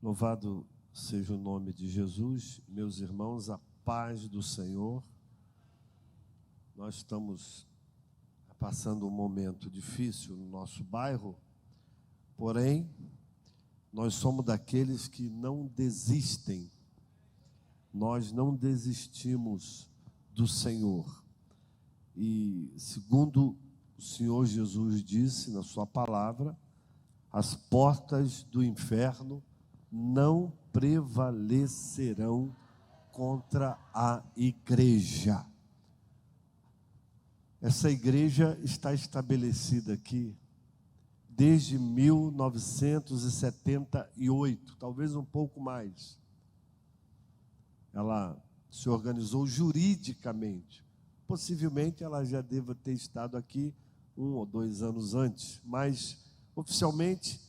Louvado seja o nome de Jesus, meus irmãos, a paz do Senhor. Nós estamos passando um momento difícil no nosso bairro, porém, nós somos daqueles que não desistem. Nós não desistimos do Senhor. E segundo o Senhor Jesus disse na sua palavra, as portas do inferno não prevalecerão contra a igreja. Essa igreja está estabelecida aqui desde 1978, talvez um pouco mais. Ela se organizou juridicamente. Possivelmente ela já deva ter estado aqui 1 ou 2 anos antes, mas oficialmente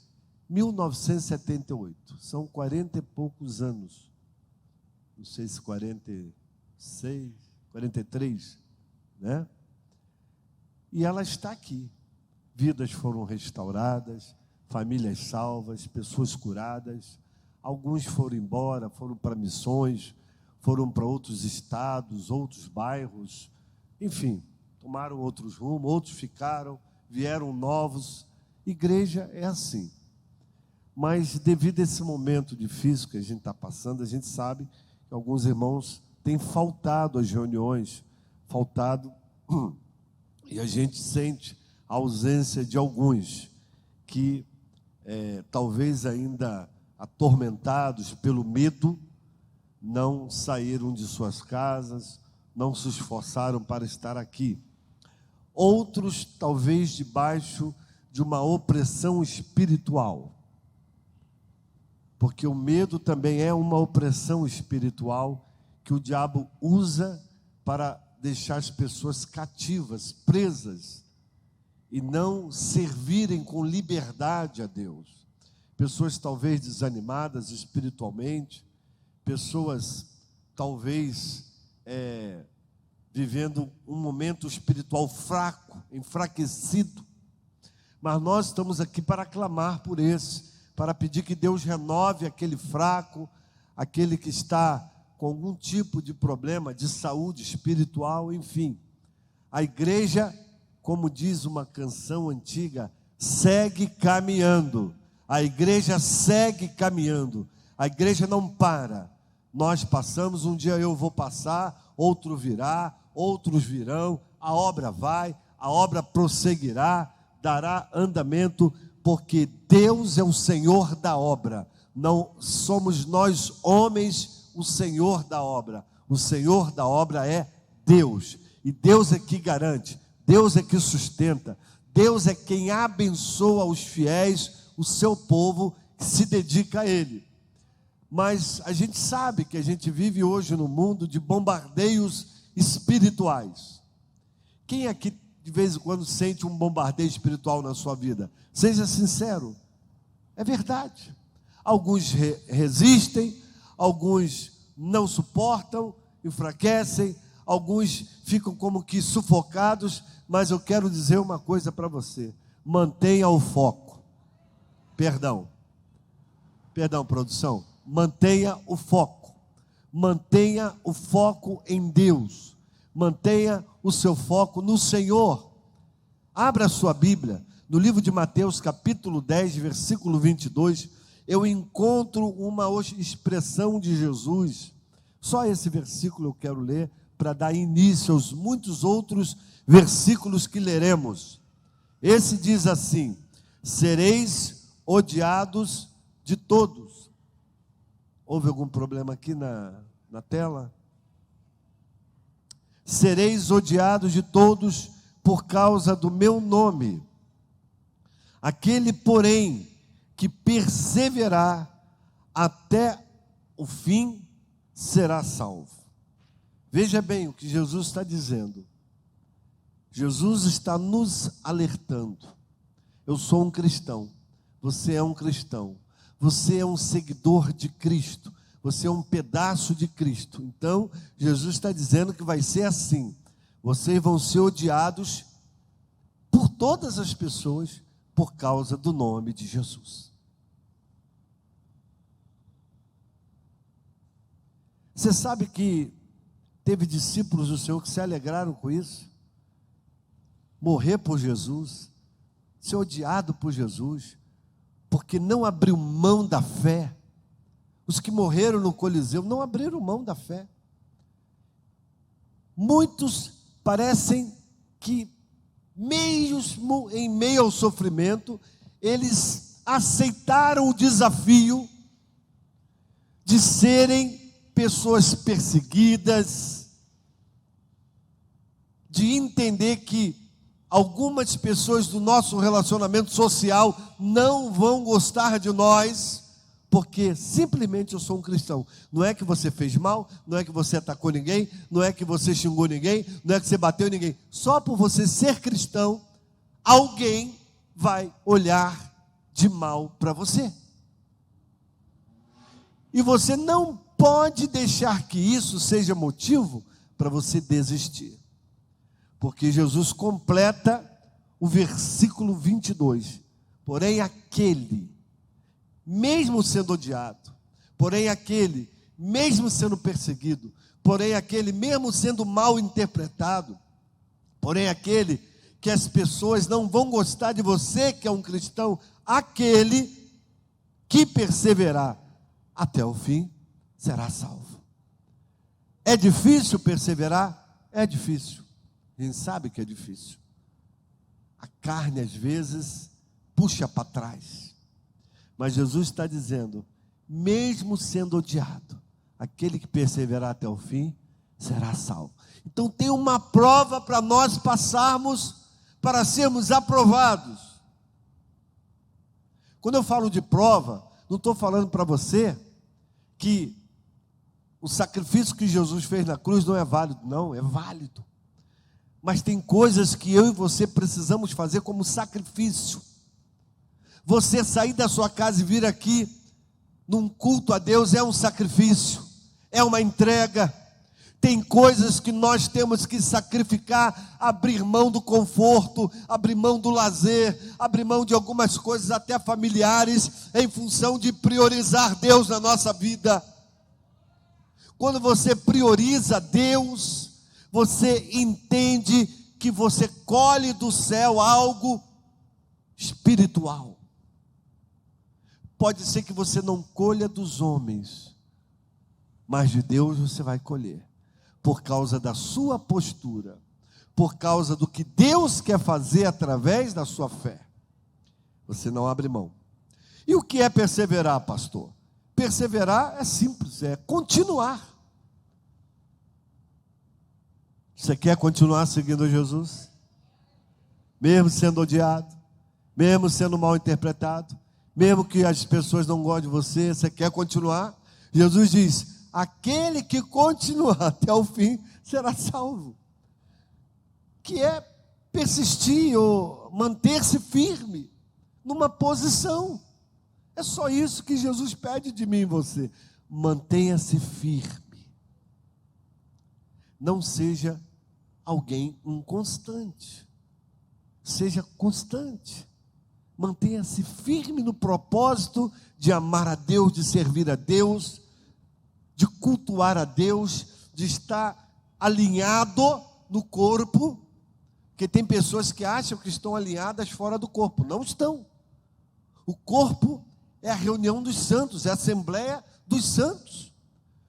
1978, são 40 e poucos anos, não sei se 46, 43, né? E ela está aqui, vidas foram restauradas, famílias salvas, pessoas curadas, alguns foram embora, foram para missões, foram para outros estados, outros bairros, enfim, tomaram outros rumos, outros ficaram, vieram novos. Igreja é assim. Mas devido a esse momento difícil que a gente está passando, a gente sabe que alguns irmãos têm faltado às reuniões, e a gente sente a ausência de alguns que talvez ainda atormentados pelo medo, não saíram de suas casas, não se esforçaram para estar aqui. Outros talvez debaixo de uma opressão espiritual, porque o medo também é uma opressão espiritual que o diabo usa para deixar as pessoas cativas, presas, e não servirem com liberdade a Deus. Pessoas talvez desanimadas espiritualmente, pessoas talvez vivendo um momento espiritual fraco, enfraquecido, mas nós estamos aqui para clamar por esse, para pedir que Deus renove aquele fraco, aquele que está com algum tipo de problema de saúde espiritual, enfim. A igreja, como diz uma canção antiga, segue caminhando. A igreja segue caminhando. A igreja não para. Nós passamos, um dia eu vou passar, outro virá, outros virão, a obra vai, a obra prosseguirá, dará andamento, porque Deus é o Senhor da obra, não somos nós homens o Senhor da obra. O Senhor da obra é Deus, e Deus é que garante, Deus é que sustenta, Deus é quem abençoa os fiéis, o seu povo que se dedica a Ele. Mas a gente sabe que a gente vive hoje no mundo de bombardeios espirituais. Quem aqui de vez em quando sente um bombardeio espiritual na sua vida? Seja sincero, é verdade. Alguns resistem, alguns não suportam, enfraquecem, alguns ficam como que sufocados, mas eu quero dizer uma coisa para você: mantenha o foco. Perdão, produção, mantenha o foco em Deus, mantenha o seu foco no Senhor. Abra a sua Bíblia, no livro de Mateus capítulo 10, versículo 22, eu encontro uma expressão de Jesus, só esse versículo eu quero ler, para dar início aos muitos outros versículos que leremos. Esse diz assim: sereis odiados de todos. Houve algum problema aqui na tela? Sereis odiados de todos por causa do meu nome. Aquele, porém, que perseverar até o fim, será salvo. Veja bem o que Jesus está dizendo. Jesus está nos alertando. Eu sou um cristão, você é um cristão, você é um seguidor de Cristo, você é um pedaço de Cristo. Então, Jesus está dizendo que vai ser assim. Vocês vão ser odiados por todas as pessoas por causa do nome de Jesus. Você sabe que teve discípulos do Senhor que se alegraram com isso? Morrer por Jesus, ser odiado por Jesus, porque não abriu mão da fé. Os que morreram no Coliseu não abriram mão da fé. Muitos parecem que, mesmo em meio ao sofrimento, eles aceitaram o desafio de serem pessoas perseguidas, de entender que algumas pessoas do nosso relacionamento social não vão gostar de nós, porque simplesmente eu sou um cristão. Não é que você fez mal, não é que você atacou ninguém, não é que você xingou ninguém, não é que você bateu em ninguém. Só por você ser cristão, alguém vai olhar de mal para você. E você não pode deixar que isso seja motivo para você desistir. Porque Jesus completa o versículo 22. Porém aquele, mesmo sendo odiado, porém aquele, mesmo sendo perseguido, porém aquele, mesmo sendo mal interpretado, porém aquele que as pessoas não vão gostar de você, que é um cristão, aquele que perseverar até o fim, será salvo. É difícil perseverar? É difícil. A gente sabe que é difícil. A carne, às vezes, puxa para trás. Mas Jesus está dizendo, mesmo sendo odiado, aquele que perseverar até o fim, será salvo. Então tem uma prova para nós passarmos, para sermos aprovados. Quando eu falo de prova, não estou falando para você que o sacrifício que Jesus fez na cruz não é válido. Não, é válido. Mas tem coisas que eu e você precisamos fazer como sacrifício. Você sair da sua casa e vir aqui num culto a Deus é um sacrifício, é uma entrega. Tem coisas que nós temos que sacrificar, abrir mão do conforto, abrir mão do lazer, abrir mão de algumas coisas até familiares, em função de priorizar Deus na nossa vida. Quando você prioriza Deus, você entende que você colhe do céu algo espiritual. Pode ser que você não colha dos homens, mas de Deus você vai colher. Por causa da sua postura, por causa do que Deus quer fazer através da sua fé. Você não abre mão. E o que é perseverar, pastor? Perseverar é simples, é continuar. Você quer continuar seguindo Jesus? Mesmo sendo odiado, mesmo sendo mal interpretado, mesmo que as pessoas não gostem de você, você quer continuar? Jesus diz, aquele que continuar até o fim será salvo. Que é persistir ou manter-se firme numa posição. É só isso que Jesus pede de mim e você. Mantenha-se firme. Não seja alguém inconstante. Seja constante. Mantenha-se firme no propósito de amar a Deus, de servir a Deus, de cultuar a Deus, de estar alinhado no corpo, porque tem pessoas que acham que estão alinhadas fora do corpo. Não estão. O corpo é a reunião dos santos, é a assembleia dos santos.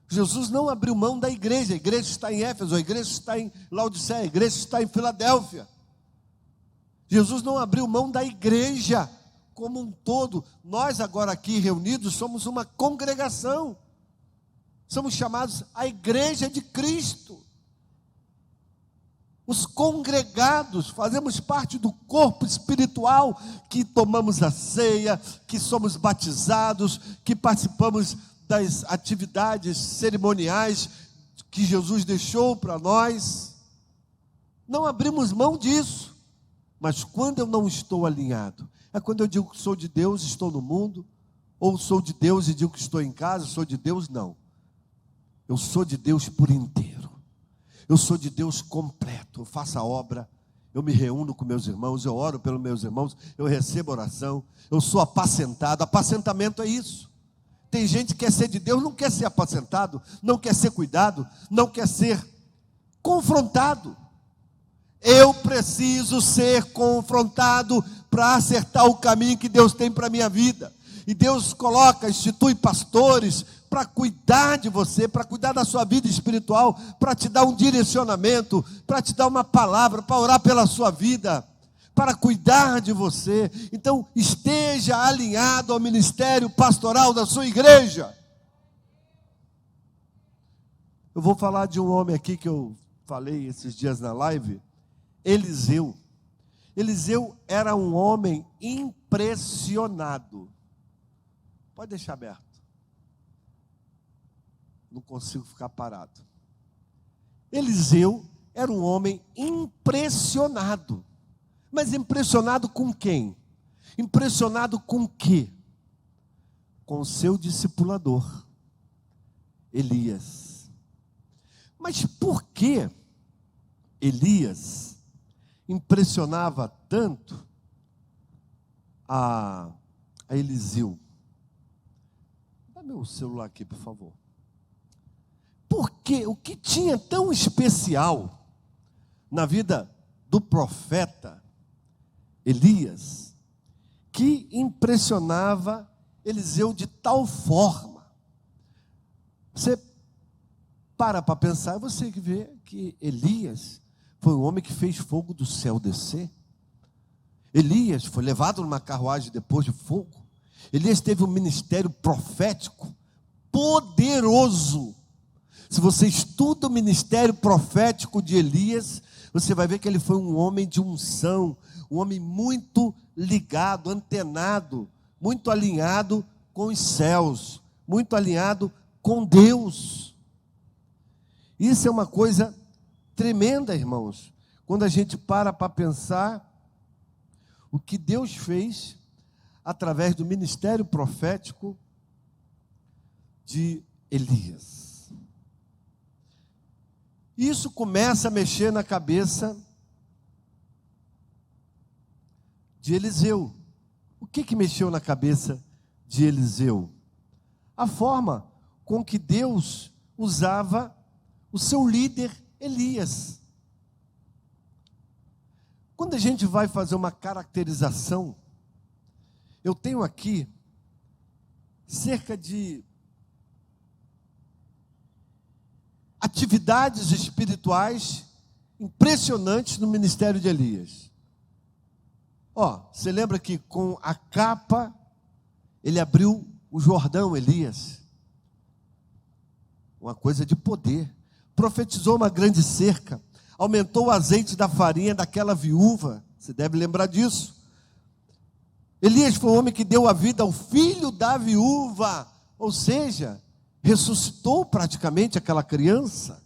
Jesus não abriu mão da igreja. A igreja está em Éfeso, a igreja está em Laodiceia, a igreja está em Filadélfia. Jesus não abriu mão da igreja como um todo. Nós agora aqui reunidos somos uma congregação. Somos chamados a igreja de Cristo. Os congregados fazemos parte do corpo espiritual, que tomamos a ceia, que somos batizados, que participamos das atividades cerimoniais que Jesus deixou para nós. Não abrimos mão disso. Mas quando eu não estou alinhado, é quando eu digo que sou de Deus, estou no mundo, ou sou de Deus e digo que estou em casa, sou de Deus, não. Eu sou de Deus por inteiro. Eu sou de Deus completo. Eu faço a obra, eu me reúno com meus irmãos, eu oro pelos meus irmãos, eu recebo oração, eu sou apacentado. Apacentamento é isso. Tem gente que quer ser de Deus, não quer ser apacentado, não quer ser cuidado, não quer ser confrontado. Eu preciso ser confrontado para acertar o caminho que Deus tem para a minha vida. E Deus institui pastores para cuidar de você, para cuidar da sua vida espiritual, para te dar um direcionamento, para te dar uma palavra, para orar pela sua vida, para cuidar de você. Então, esteja alinhado ao ministério pastoral da sua igreja. Eu vou falar de um homem aqui que eu falei esses dias na live, Eliseu. Eliseu era um homem impressionado. Pode deixar aberto. Não consigo ficar parado. Eliseu era um homem impressionado. Mas impressionado com quem? Impressionado com o quê? Com o seu discipulador, Elias. Mas por que Elias impressionava tanto a Eliseu? Dá meu celular aqui, por favor. Porque o que tinha tão especial na vida do profeta Elias, que impressionava Eliseu de tal forma? Você para pensar, você que vê que Elias foi um homem que fez fogo do céu descer. Elias foi levado numa carruagem depois de fogo. Elias teve um ministério profético poderoso. Se você estuda o ministério profético de Elias, você vai ver que ele foi um homem de unção, um homem muito ligado, antenado, muito alinhado com os céus, muito alinhado com Deus. Isso é uma coisa tremenda, irmãos, quando a gente para pensar o que Deus fez através do ministério profético de Elias. Isso começa a mexer na cabeça de Eliseu. O que mexeu na cabeça de Eliseu? A forma com que Deus usava o seu líder Elias. Quando a gente vai fazer uma caracterização, eu tenho aqui cerca de atividades espirituais impressionantes no ministério de Elias. Você lembra que com a capa ele abriu o Jordão, Elias? Uma coisa de poder. Profetizou uma grande cerca, aumentou o azeite da farinha daquela viúva, você deve lembrar disso. Elias foi o homem que deu a vida ao filho da viúva, ou seja, ressuscitou praticamente aquela criança,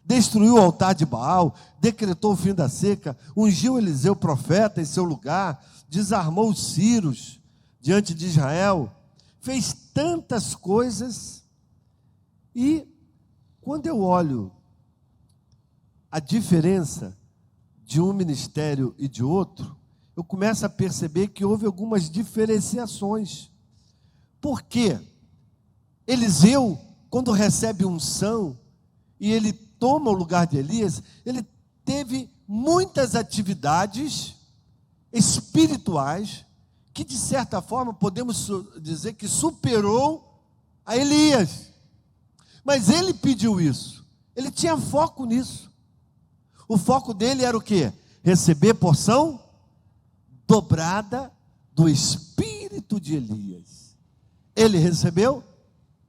destruiu o altar de Baal, decretou o fim da seca, ungiu Eliseu profeta em seu lugar, desarmou os círios diante de Israel, fez tantas coisas. E quando eu olho a diferença de um ministério e de outro, eu começo a perceber que houve algumas diferenciações. Por quê? Eliseu, quando recebe unção e ele toma o lugar de Elias, ele teve muitas atividades espirituais que, de certa forma, podemos dizer que superou a Elias. Mas ele pediu isso, ele tinha foco nisso. O foco dele era o quê? Receber porção dobrada do espírito de Elias. Ele recebeu?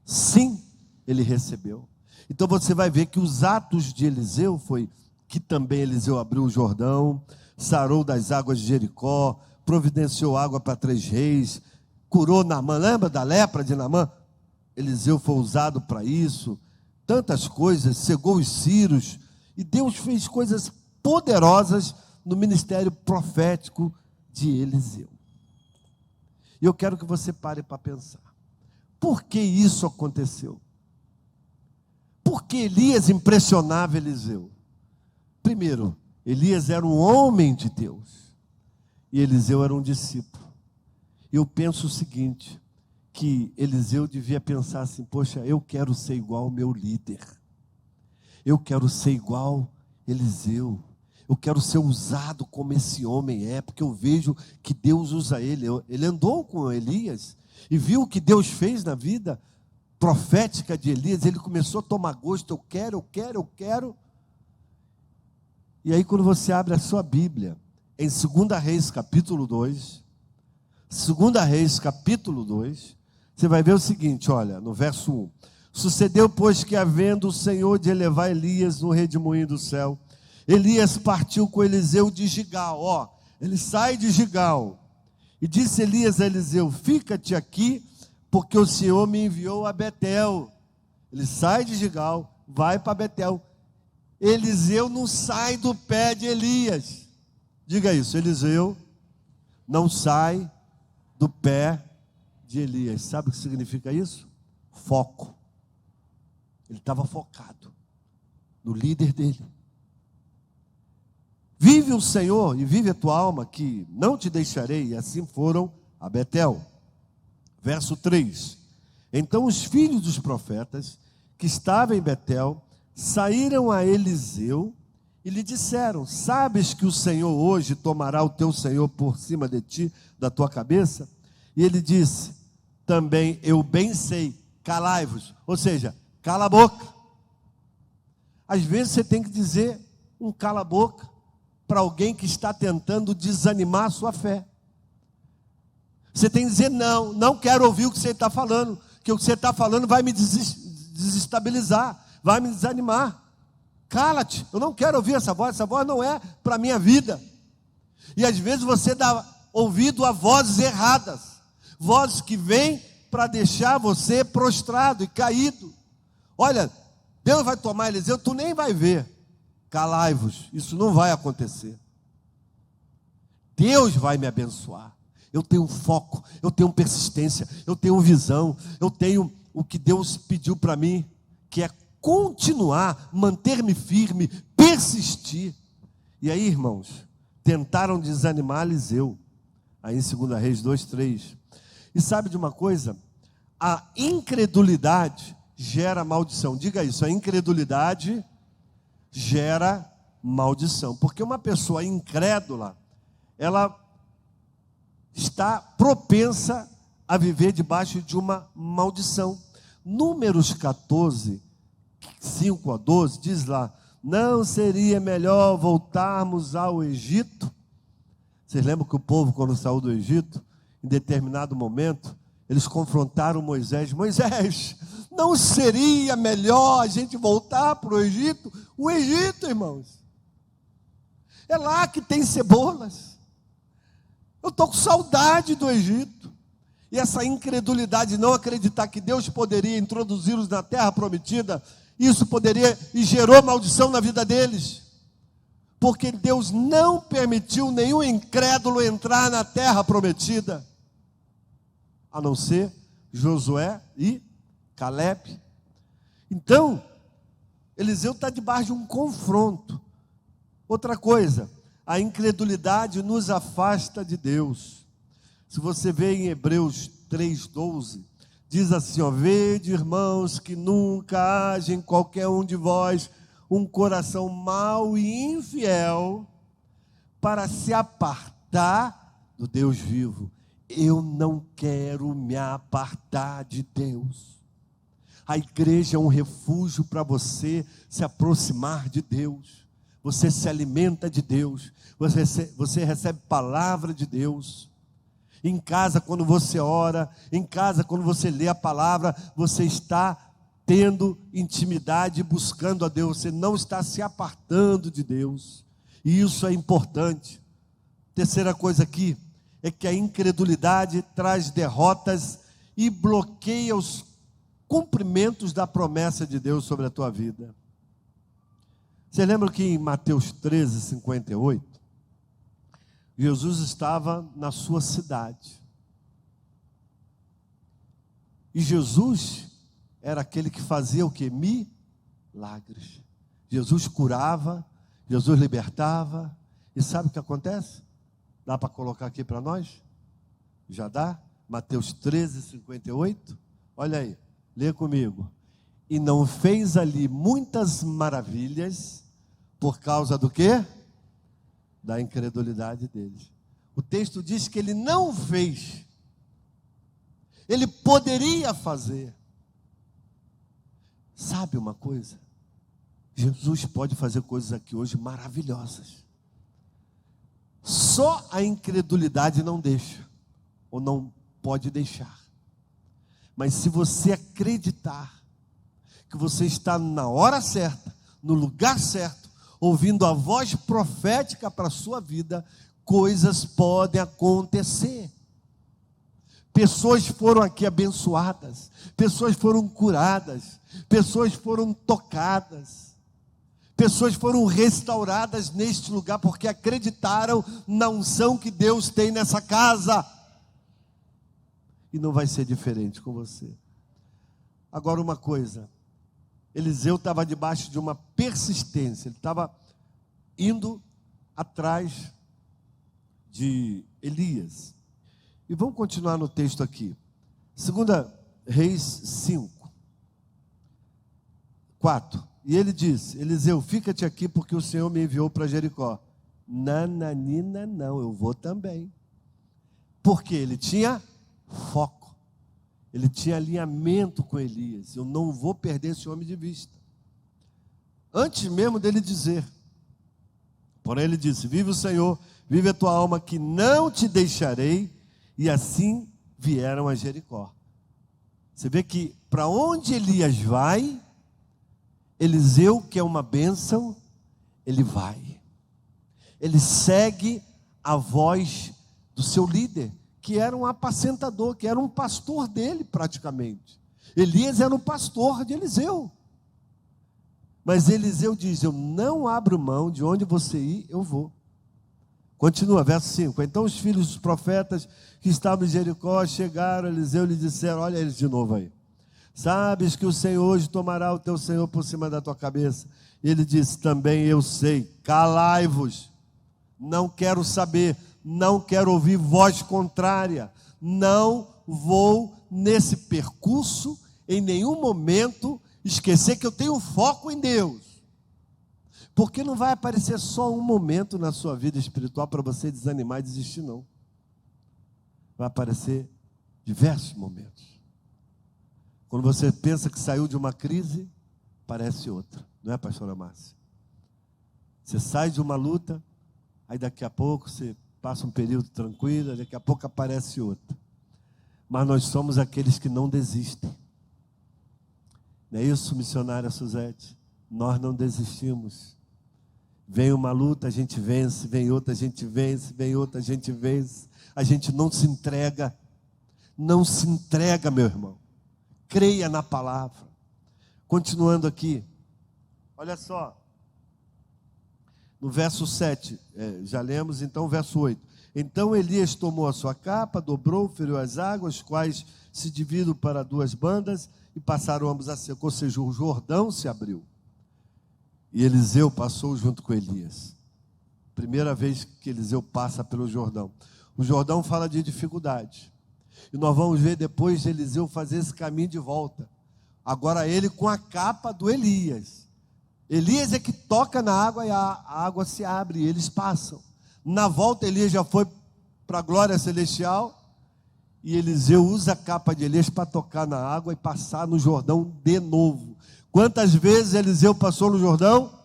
Sim, ele recebeu. Então você vai ver que os atos de Eliseu foi que também Eliseu abriu o Jordão, sarou das águas de Jericó, providenciou água para 3 reis, curou Naamã. Lembra da lepra de Naamã? Eliseu foi usado para isso. Tantas coisas, cegou os círios. E Deus fez coisas poderosas no ministério profético de Eliseu. E eu quero que você pare para pensar. Por que isso aconteceu? Por que Elias impressionava Eliseu? Primeiro, Elias era um homem de Deus e Eliseu era um discípulo. Eu penso o seguinte, que Eliseu devia pensar assim: poxa, eu quero ser igual ao meu líder. Eu quero ser igual Eliseu. Eu quero ser usado como esse homem é, porque eu vejo que Deus usa ele. Ele andou com Elias e viu o que Deus fez na vida profética de Elias. Ele começou a tomar gosto: eu quero, eu quero, eu quero. E aí, quando você abre a sua Bíblia, em 2 Reis capítulo 2, 2 Reis capítulo 2, você vai ver o seguinte, olha, no verso 1. Sucedeu, pois, que havendo o Senhor de elevar Elias no redemoinho do céu, Elias partiu com Eliseu de Gigal. Ele sai de Gigal. E disse Elias a Eliseu: fica-te aqui, porque o Senhor me enviou a Betel. Ele sai de Gigal, vai para Betel. Eliseu não sai do pé de Elias. Diga isso: Eliseu não sai do pé de Elias. Sabe o que significa isso? Foco. Ele estava focado no líder dele. Vive o Senhor e vive a tua alma, que não te deixarei. E assim foram a Betel. Verso 3. Então os filhos dos profetas que estavam em Betel saíram a Eliseu e lhe disseram: sabes que o Senhor hoje tomará o teu Senhor por cima de ti, da tua cabeça? E ele disse: também eu bem sei, calai-vos. Ou seja, cala a boca. Às vezes você tem que dizer um cala a boca para alguém que está tentando desanimar a sua fé. Você tem que dizer: não quero ouvir o que você está falando, que o que você está falando vai me desestabilizar, vai me desanimar. Cala-te, eu não quero ouvir essa voz não é para a minha vida. E às vezes você dá ouvido a vozes erradas, vozes que vêm para deixar você prostrado e caído. Olha, Deus vai tomar Eliseu, tu nem vai ver. Calai-vos, isso não vai acontecer. Deus vai me abençoar. Eu tenho foco, eu tenho persistência, eu tenho visão, eu tenho o que Deus pediu para mim, que é continuar, manter-me firme, persistir. E aí, irmãos, tentaram desanimar Eliseu, aí em 2 Reis 2:3. E sabe de uma coisa? A incredulidade gera maldição. Diga isso: a incredulidade gera maldição. Porque uma pessoa incrédula, ela está propensa a viver debaixo de uma maldição. Números 14, 5 a 12, diz lá: não seria melhor voltarmos ao Egito? Vocês lembram que o povo, quando saiu do Egito, em determinado momento, eles confrontaram Moisés: Moisés, não seria melhor a gente voltar para o Egito? O Egito, irmãos, é lá que tem cebolas. Eu estou com saudade do Egito. E essa incredulidade, não acreditar que Deus poderia introduzi-los na terra prometida, isso poderia e gerou maldição na vida deles. Porque Deus não permitiu nenhum incrédulo entrar na terra prometida, a não ser Josué e Caleb. Então, Eliseu está debaixo de um confronto. Outra coisa, a incredulidade nos afasta de Deus. Se você vê em Hebreus 3:12, diz assim: vede, irmãos, que nunca haja em qualquer um de vós um coração mau e infiel para se apartar do Deus vivo. Eu não quero me apartar de Deus. A igreja é um refúgio para você se aproximar de Deus. Você se alimenta de Deus, você recebe palavra de Deus. Em casa, quando você ora, em casa, quando você lê a palavra, você está tendo intimidade, buscando a Deus, você não está se apartando de Deus, e isso é importante. Terceira coisa aqui, é que a incredulidade traz derrotas e bloqueia os cumprimentos da promessa de Deus sobre a tua vida. Você lembra que em Mateus 13:58, Jesus estava na sua cidade. E Jesus era aquele que fazia o quê? Milagres. Jesus curava, Jesus libertava. E sabe o que acontece? Dá para colocar aqui para nós? Já dá? Mateus 13:58. Olha aí, lê comigo. E não fez ali muitas maravilhas por causa do quê? Da incredulidade deles. O texto diz que ele não fez. Ele poderia fazer. Sabe uma coisa? Jesus pode fazer coisas aqui hoje maravilhosas. Só a incredulidade não deixa, ou não pode deixar. Mas se você acreditar que você está na hora certa, no lugar certo, ouvindo a voz profética para a sua vida, coisas podem acontecer. Pessoas foram aqui abençoadas, pessoas foram curadas, pessoas foram tocadas, pessoas foram restauradas neste lugar, porque acreditaram na unção que Deus tem nessa casa. E não vai ser diferente com você. Agora uma coisa, Eliseu estava debaixo de uma persistência, ele estava indo atrás de Elias. E vamos continuar no texto aqui. 2 Reis 5, 4. E ele disse: Eliseu, fica-te aqui porque o Senhor me enviou para Jericó. Nananina, não, eu vou também. Porque ele tinha foco. Ele tinha alinhamento com Elias. Eu não vou perder esse homem de vista. Antes mesmo dele dizer. Porém ele disse: vive o Senhor, vive a tua alma, que não te deixarei. E assim vieram a Jericó. Você vê que para onde Elias vai, Eliseu, que é uma bênção, ele vai. Ele segue a voz do seu líder, que era um apacentador, que era um pastor dele praticamente. Elias era um pastor de Eliseu. Mas Eliseu diz: eu não abro mão, de onde você ir, eu vou. Continua, verso 5. Então os filhos dos profetas que estavam em Jericó chegaram a Eliseu e lhe disseram: olha eles de novo aí. Sabes que o Senhor hoje tomará o teu Senhor por cima da tua cabeça. E ele disse: também eu sei, calai-vos, não quero saber, não quero ouvir voz contrária, não vou nesse percurso, em nenhum momento, esquecer que eu tenho foco em Deus. Porque não vai aparecer só um momento na sua vida espiritual para você desanimar e desistir, não. Vai aparecer diversos momentos. Quando você pensa que saiu de uma crise, aparece outra. Não é, pastora Márcia? Você sai de uma luta, aí daqui a pouco você passa um período tranquilo, daqui a pouco aparece outra. Mas nós somos aqueles que não desistem. Não é isso, missionária Suzete? Nós não desistimos. Vem uma luta, a gente vence, vem outra, a gente vence, vem outra, a gente vence. A gente não se entrega. Não se entrega, meu irmão. Creia na palavra. Continuando aqui. Olha só. No verso 7, já lemos, então o verso 8. Então Elias tomou a sua capa, dobrou, feriu as águas, quais se dividem para duas bandas, e passaram ambos a seco. Ou seja, o Jordão se abriu. E Eliseu passou junto com Elias. Primeira vez que Eliseu passa pelo Jordão. O Jordão fala de dificuldade. E nós vamos ver depois de Eliseu fazer esse caminho de volta. Agora ele com a capa do Elias. Elias é que toca na água e a água se abre e eles passam. Na volta Elias já foi para a glória celestial. E Eliseu usa a capa de Elias para tocar na água e passar no Jordão de novo. Quantas vezes Eliseu passou no Jordão?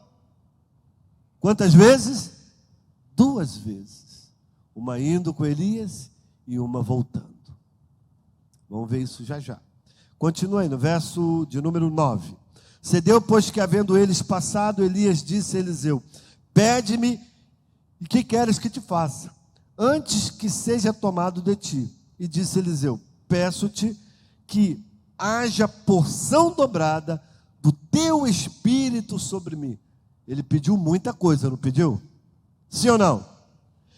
Quantas vezes? 2 vezes. Uma indo com Elias e uma voltando. Vamos ver isso já já. Continua aí no verso de número 9. Cedeu, pois, que havendo eles passado, Elias disse a Eliseu: pede-me, e que queres que te faça, antes que seja tomado de ti. E disse Eliseu: peço-te que haja porção dobrada do teu espírito sobre mim. Ele pediu muita coisa, não pediu? Sim ou não?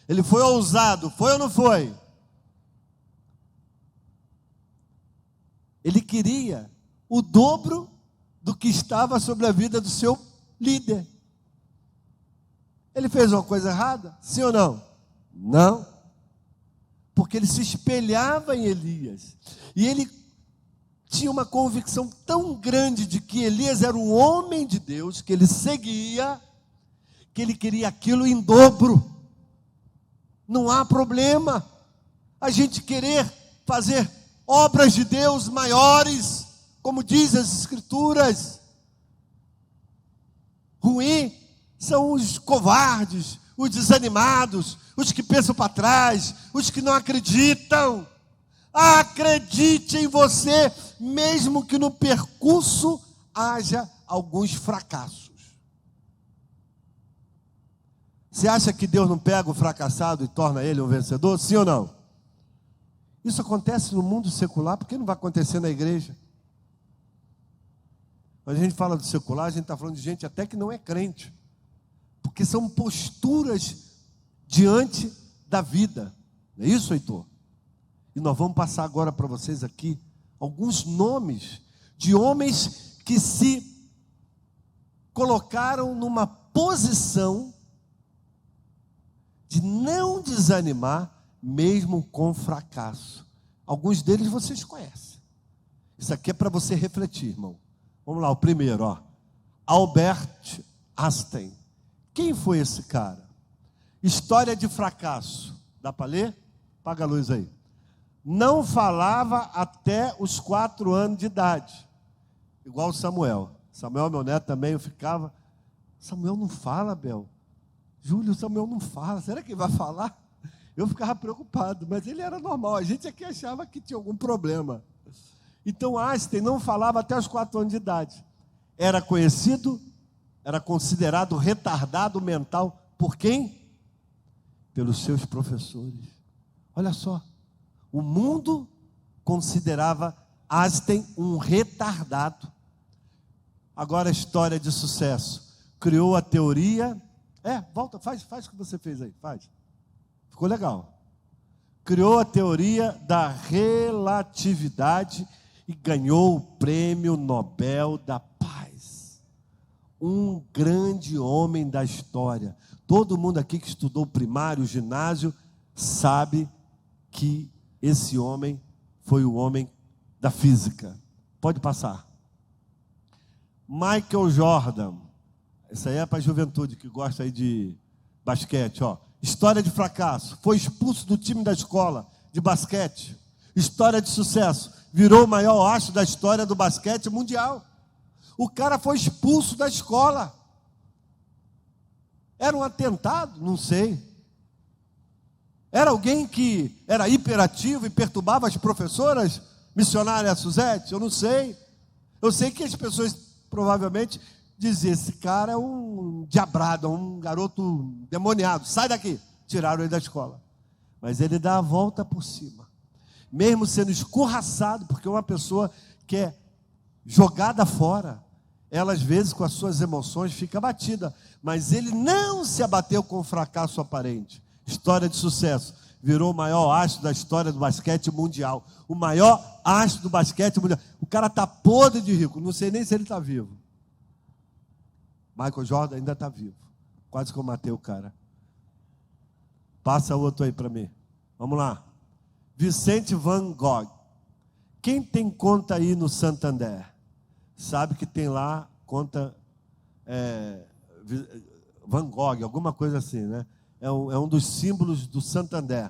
Ele foi ousado, foi ou não foi? Ele queria o dobro do que estava sobre a vida do seu líder. Ele fez uma coisa errada? Sim ou não? Não. porque ele se espelhava em Elias. E ele tinha uma convicção tão grande de que Elias era um homem de Deus, que ele seguia, que ele queria aquilo em dobro. Não há problema a gente querer fazer obras de Deus maiores, como diz as Escrituras. Ruim são os covardes, os desanimados, os que pensam para trás, os que não acreditam. Acredite em você, mesmo que no percurso haja alguns fracassos. Você acha que Deus não pega o fracassado e torna ele um vencedor? Sim ou não? Isso acontece no mundo secular, por que não vai acontecer na igreja? Quando a gente fala do secular, a gente está falando de gente até que não é crente, porque são posturas diante da vida. Não é isso, Heitor? E nós vamos passar agora para vocês aqui alguns nomes de homens que se colocaram numa posição de não desanimar, mesmo com fracasso. Alguns deles vocês conhecem. Isso aqui é para você refletir, irmão. Vamos lá, o primeiro, ó. Albert Einstein. Quem foi esse cara? História de fracasso. Dá para ler? Apaga a luz aí. Não falava até os 4 anos de idade. Igual o Samuel. Samuel, meu neto, também, eu ficava... Samuel não fala, Bel. Júlio, Samuel não fala. Será que ele vai falar? Eu ficava preocupado, mas ele era normal. A gente aqui achava que tinha algum problema. Então, Einstein não falava até os 4 anos de idade. Era conhecido, era considerado retardado mental. Por quem? Pelos seus professores. Olha só. O mundo considerava Einstein um retardado. Agora a história de sucesso. Criou a teoria... volta, faz o que você fez aí, faz. Ficou legal. Criou a teoria da relatividade e ganhou o Prêmio Nobel da Paz. Um grande homem da história. Todo mundo aqui que estudou primário, ginásio, sabe que esse homem foi o homem da física. Pode passar. Michael Jordan. Isso aí é para a juventude que gosta aí de basquete, ó. História de fracasso. Foi expulso do time da escola de basquete. História de sucesso. Virou o maior astro da história do basquete mundial. O cara foi expulso da escola. Era um atentado? Não sei. Era alguém que era hiperativo e perturbava as professoras missionárias Suzete? Eu não sei. Eu sei que as pessoas provavelmente diziam, esse cara é um diabrado, um garoto demoniado, sai daqui. Tiraram ele da escola. Mas ele dá a volta por cima. Mesmo sendo escorraçado, porque uma pessoa que é jogada fora, ela às vezes com as suas emoções fica abatida. Mas ele não se abateu com o fracasso aparente. História de sucesso. Virou o maior astro da história do basquete mundial. O maior astro do basquete mundial. O cara está podre de rico. Não sei nem se ele está vivo. Michael Jordan ainda está vivo. Quase que eu matei o cara. Passa outro aí para mim. Vamos lá. Vicente Van Gogh. Quem tem conta aí no Santander? Sabe que tem lá conta Van Gogh, alguma coisa assim, né? É um dos símbolos do Santander.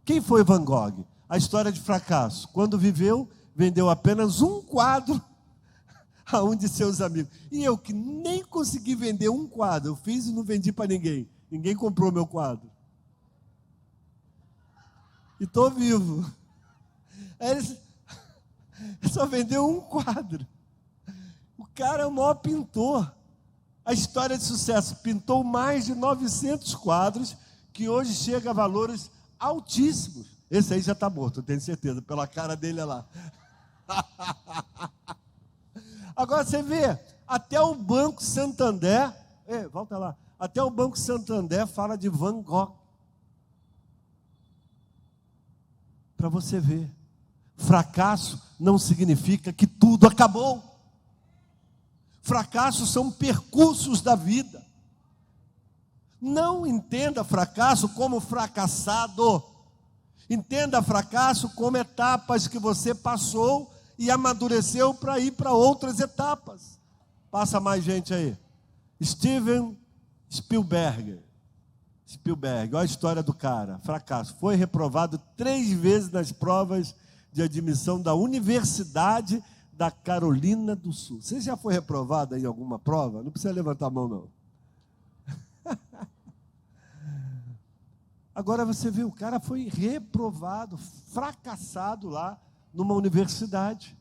Quem foi Van Gogh? A história de fracasso. Quando viveu, vendeu apenas um quadro a um de seus amigos. E eu que nem consegui vender um quadro. Eu fiz e não vendi para ninguém. Ninguém comprou meu quadro. E estou vivo. Ele só vendeu um quadro. O cara é o maior pintor. A história de sucesso, pintou mais de 900 quadros, que hoje chega a valores altíssimos. Esse aí já está morto, eu tenho certeza, pela cara dele lá. Agora você vê, até o Banco Santander, volta lá, até o Banco Santander fala de Van Gogh. Para você ver, fracasso não significa que tudo acabou. Fracassos são percursos da vida. Não entenda fracasso como fracassado. Entenda fracasso como etapas que você passou e amadureceu para ir para outras etapas. Passa mais gente aí. Steven Spielberg. Olha a história do cara. Fracasso. Foi reprovado 3 vezes nas provas de admissão da Universidade da Carolina do Sul. Você já foi reprovado em alguma prova? Não precisa levantar a mão, não. Agora você vê, o cara foi reprovado, fracassado lá numa universidade.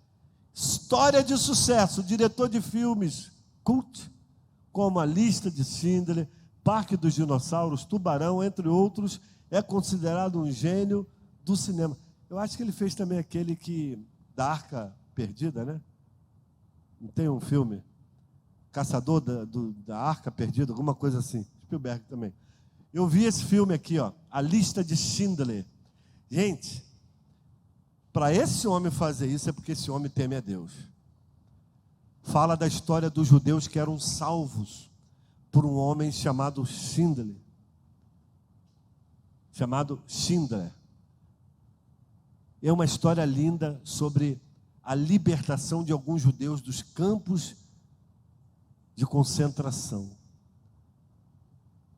História de sucesso, diretor de filmes cult, como A Lista de Schindler, Parque dos Dinossauros, Tubarão, entre outros, é considerado um gênio do cinema. Eu acho que ele fez também aquele da Arca Perdida, né? Não tem um filme? Caçador da Arca Perdida, alguma coisa assim. Spielberg também. Eu vi esse filme aqui, ó, A Lista de Schindler. Gente, para esse homem fazer isso é porque esse homem teme a Deus. Fala da história dos judeus que eram salvos por um homem chamado Schindler. É uma história linda sobre a libertação de alguns judeus dos campos de concentração.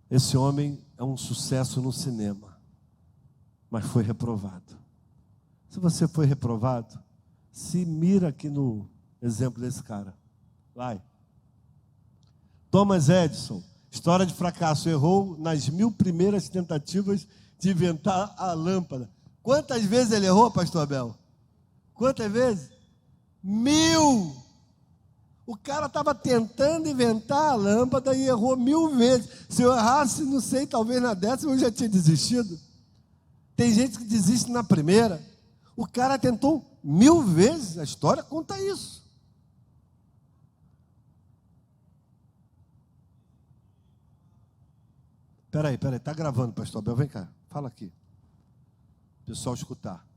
Esse homem é um sucesso no cinema, mas foi reprovado. Se você foi reprovado, se mira aqui no exemplo desse cara. Vai. Thomas Edison, história de fracasso, errou nas 1000 primeiras tentativas de inventar a lâmpada. Quantas vezes ele errou, pastor Abel? Quantas vezes? 1000! O cara estava tentando inventar a lâmpada e errou 1000 vezes. Se eu errasse, não sei, talvez na 10ª eu já tinha desistido. Tem gente que desiste na primeira. O cara tentou 1000 vezes, a história conta isso. Peraí, está gravando, pastor Abel, vem cá, fala aqui. O pessoal escutar.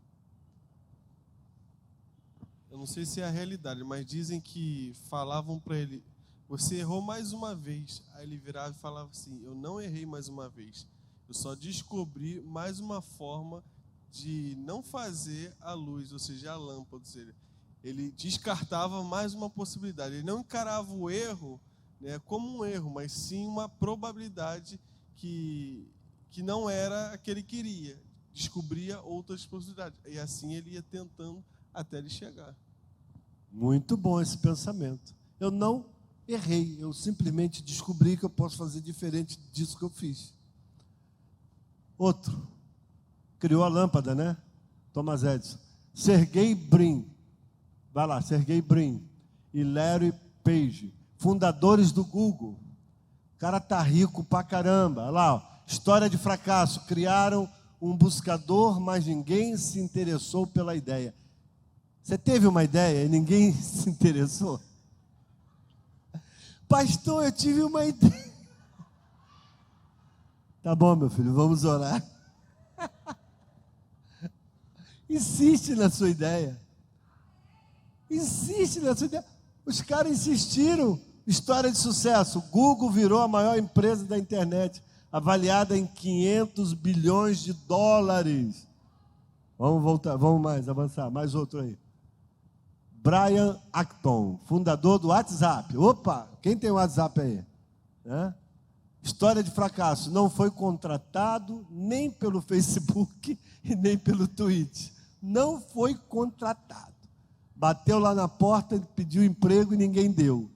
Eu não sei se é a realidade, mas dizem que falavam para ele: você errou mais uma vez. Aí ele virava e falava assim: eu não errei mais uma vez. Eu só descobri mais uma forma de não fazer a luz, ou seja, a lâmpada. Ou seja, ele descartava mais uma possibilidade. Ele não encarava o erro, né, como um erro, mas sim uma probabilidade que não era a que ele queria. Descobria outras possibilidades. E assim ele ia tentando até ele chegar. Muito bom esse pensamento. Eu não errei, eu simplesmente descobri que eu posso fazer diferente disso que eu fiz. Outro, criou a lâmpada, né? Thomas Edison. Sergey Brin, vai lá, Sergey Brin e Larry Page, fundadores do Google. O cara tá rico pra caramba. Olha lá, ó, história de fracasso. Criaram um buscador, mas ninguém se interessou pela ideia. Você teve uma ideia e ninguém se interessou? Pastor, eu tive uma ideia. Tá bom, meu filho, vamos orar. Insiste na sua ideia. Insiste na sua ideia. Os caras insistiram. História de sucesso. Google virou a maior empresa da internet, avaliada em 500 bilhões de dólares. Vamos voltar, vamos avançar. Mais outro aí. Brian Acton, fundador do WhatsApp. Opa, quem tem o WhatsApp aí? História de fracasso. Não foi contratado nem pelo Facebook e nem pelo Twitter. Não foi contratado. Bateu lá na porta, pediu emprego e ninguém deu.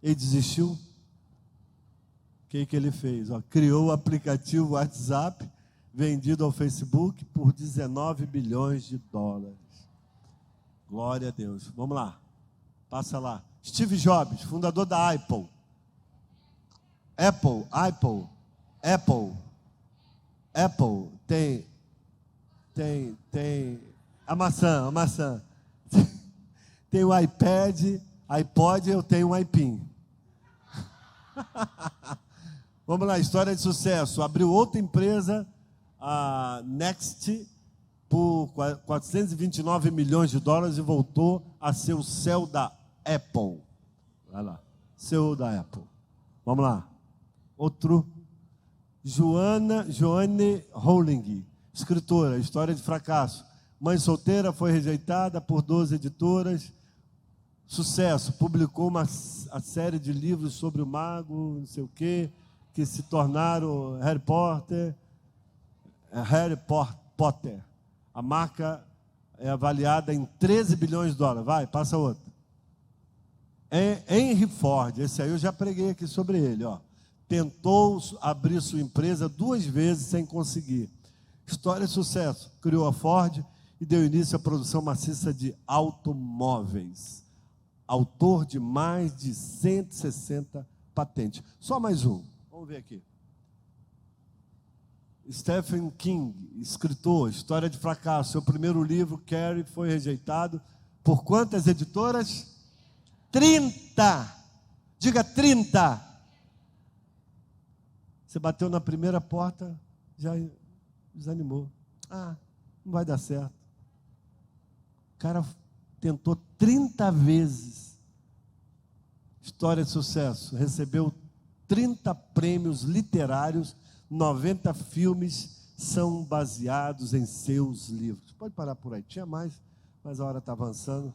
Ele desistiu. O que ele fez? Criou o aplicativo WhatsApp, vendido ao Facebook por 19 bilhões de dólares. Glória a Deus. Vamos lá. Passa lá. Steve Jobs, fundador da Apple. Apple tem a maçã. Tem o iPad, iPod, eu tenho um iPin. Vamos lá, história de sucesso. Abriu outra empresa, a Next, por 429 milhões de dólares e voltou a ser o CEO da Apple. Vai lá, CEO da Apple. Vamos lá. Outro, Joanne Rowling, Escritora, história de fracasso. Mãe solteira, foi rejeitada por 12 editoras. Sucesso, publicou a série de livros sobre o mago, não sei o quê, que se tornaram Harry Potter. A marca é avaliada em 13 bilhões de dólares. Vai, passa outra. Henry Ford, esse aí eu já preguei aqui sobre ele, ó. Tentou abrir sua empresa 2 vezes sem conseguir. História de sucesso, criou a Ford e deu início à produção maciça de automóveis. Autor de mais de 160 patentes. Só mais um, vamos ver aqui. Stephen King, escritor, história de fracasso. Seu primeiro livro, Carrie, foi rejeitado por quantas editoras? 30. Diga 30. Você bateu na primeira porta, já desanimou. Ah, não vai dar certo. O cara tentou 30 vezes. História de sucesso. Recebeu 30 prêmios literários, 90 filmes são baseados em seus livros. Pode parar por aí. Tinha mais, mas a hora está avançando.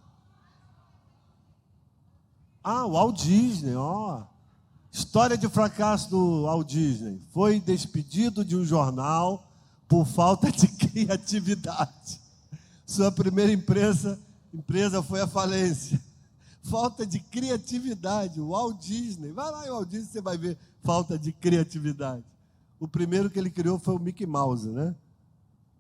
Ah, o Walt Disney, ó. História de fracasso do Walt Disney. Foi despedido de um jornal por falta de criatividade. Sua primeira empresa foi à falência. Falta de criatividade. O Walt Disney. Vai lá em Walt Disney, você vai ver falta de criatividade. O primeiro que ele criou foi o Mickey Mouse, né?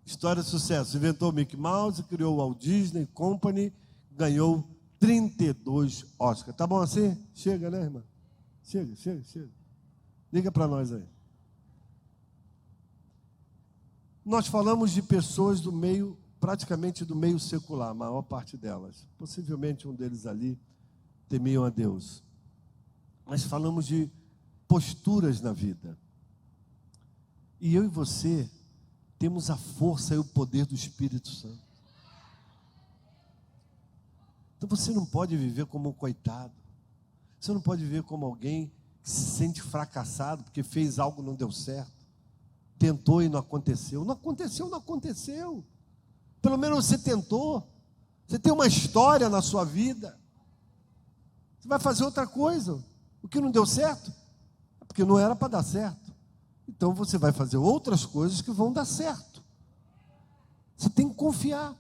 História de sucesso. Inventou o Mickey Mouse, criou o Walt Disney Company, ganhou 32 Oscars. Tá bom assim? Chega, né, irmã? Chega. Liga para nós aí. Nós falamos de pessoas do meio, praticamente do meio secular, a maior parte delas. Possivelmente um deles ali temiam a Deus. Mas falamos de posturas na vida. E eu e você temos a força e o poder do Espírito Santo. Então você não pode viver como um coitado. Você não pode viver como alguém que se sente fracassado porque fez algo e não deu certo. Tentou e não aconteceu. Não aconteceu. Pelo menos você tentou. Você tem uma história na sua vida. Você vai fazer outra coisa. O que não deu certo é porque não era para dar certo. Então você vai fazer outras coisas que vão dar certo. Você tem que confiar.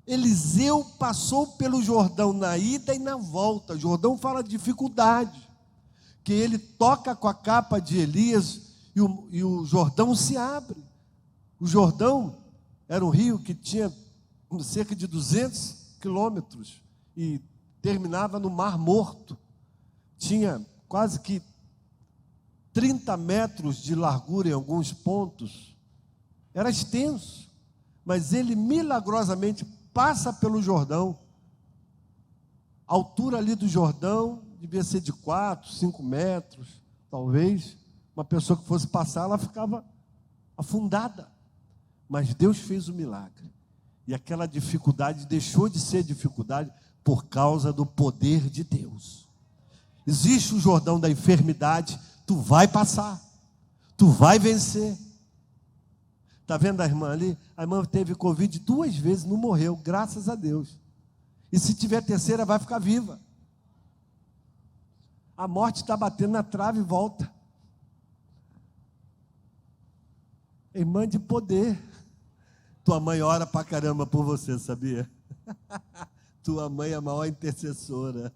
Eliseu passou pelo Jordão na ida e na volta. Jordão fala de dificuldade. Que ele toca com a capa de Elias e o Jordão se abre. O Jordão era um rio que tinha cerca de 200 quilômetros e terminava no Mar Morto. Tinha quase que 30 metros de largura em alguns pontos. Era extenso. Mas ele milagrosamente passa pelo Jordão. A altura ali do Jordão devia ser de 4, 5 metros, talvez. Uma pessoa que fosse passar, ela ficava afundada. Mas Deus fez o milagre. E aquela dificuldade deixou de ser dificuldade por causa do poder de Deus. Existe o Jordão da enfermidade, tu vai passar, tu vai vencer. Está vendo a irmã ali? A irmã teve Covid 2 vezes, não morreu, graças a Deus. E se tiver terceira, vai ficar viva. A morte está batendo na trave e volta. Irmã de poder. Tua mãe ora pra caramba por você, sabia? Tua mãe é a maior intercessora.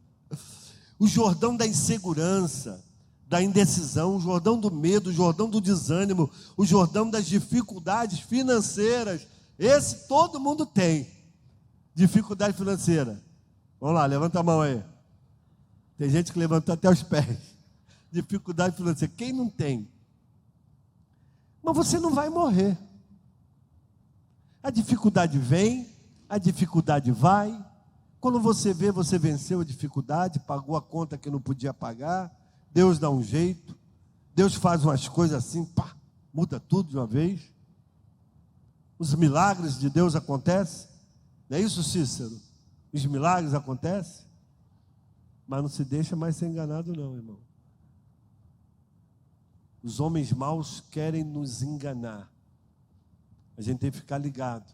O Jordão da insegurança, da indecisão, o Jordão do medo, o Jordão do desânimo, o Jordão das dificuldades financeiras. Esse todo mundo tem. Dificuldade financeira. Vamos lá, levanta a mão aí. Tem gente que levantou até os pés. Dificuldade financeira. Quem não tem? Mas você não vai morrer. A dificuldade vem, a dificuldade vai. Quando você vê, você venceu a dificuldade, pagou a conta que não podia pagar. Deus dá um jeito. Deus faz umas coisas assim, pá, muda tudo de uma vez. Os milagres de Deus acontecem. Não é isso, Cícero? Os milagres acontecem. Mas não se deixa mais ser enganado não, irmão. Os homens maus querem nos enganar. A gente tem que ficar ligado,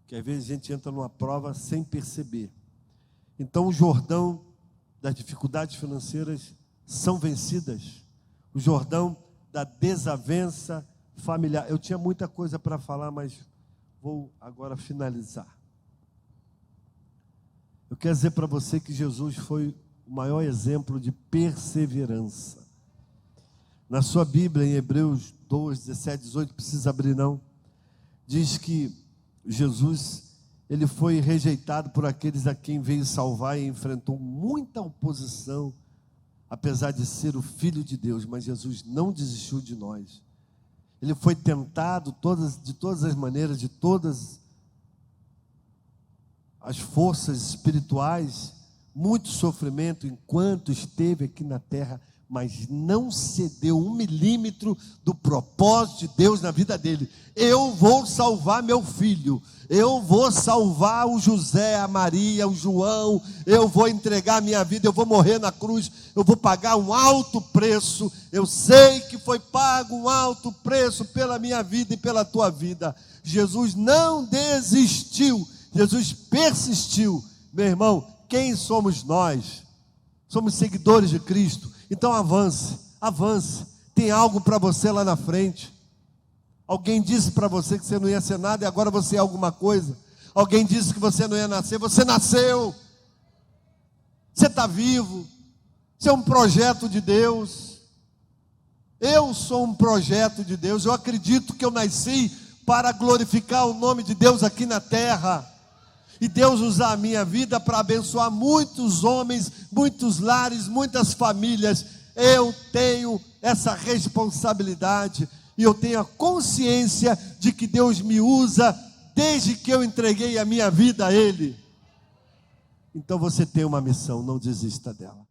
que às vezes a gente entra numa prova sem perceber. Então o Jordão das dificuldades financeiras são vencidas. O Jordão da desavença familiar. Eu tinha muita coisa para falar, mas vou agora finalizar. Eu quero dizer para você que Jesus foi o maior exemplo de perseverança. Na sua Bíblia, em Hebreus 2, 17, 18, não precisa abrir não, diz que Jesus, ele foi rejeitado por aqueles a quem veio salvar e enfrentou muita oposição, apesar de ser o Filho de Deus, mas Jesus não desistiu de nós. Ele foi tentado de todas as maneiras, de todas as forças espirituais, muito sofrimento enquanto esteve aqui na terra, mas não cedeu 1 milímetro do propósito de Deus na vida dele. Eu vou salvar meu filho, eu vou salvar o José, a Maria, o João, eu vou entregar a minha vida, eu vou morrer na cruz, eu vou pagar um alto preço. Eu sei que foi pago um alto preço pela minha vida e pela tua vida. Jesus não desistiu, Jesus persistiu. Meu irmão, quem somos nós? Somos seguidores de Cristo. Então avance, avance. Tem algo para você lá na frente. Alguém disse para você que você não ia ser nada e agora você é alguma coisa. Alguém disse que você não ia nascer, você nasceu. Você está vivo. Você é um projeto de Deus. Eu sou um projeto de Deus. Eu acredito que eu nasci para glorificar o nome de Deus aqui na terra. E Deus usar a minha vida para abençoar muitos homens, muitos lares, muitas famílias. Eu tenho essa responsabilidade. E eu tenho a consciência de que Deus me usa desde que eu entreguei a minha vida a Ele. Então você tem uma missão, não desista dela.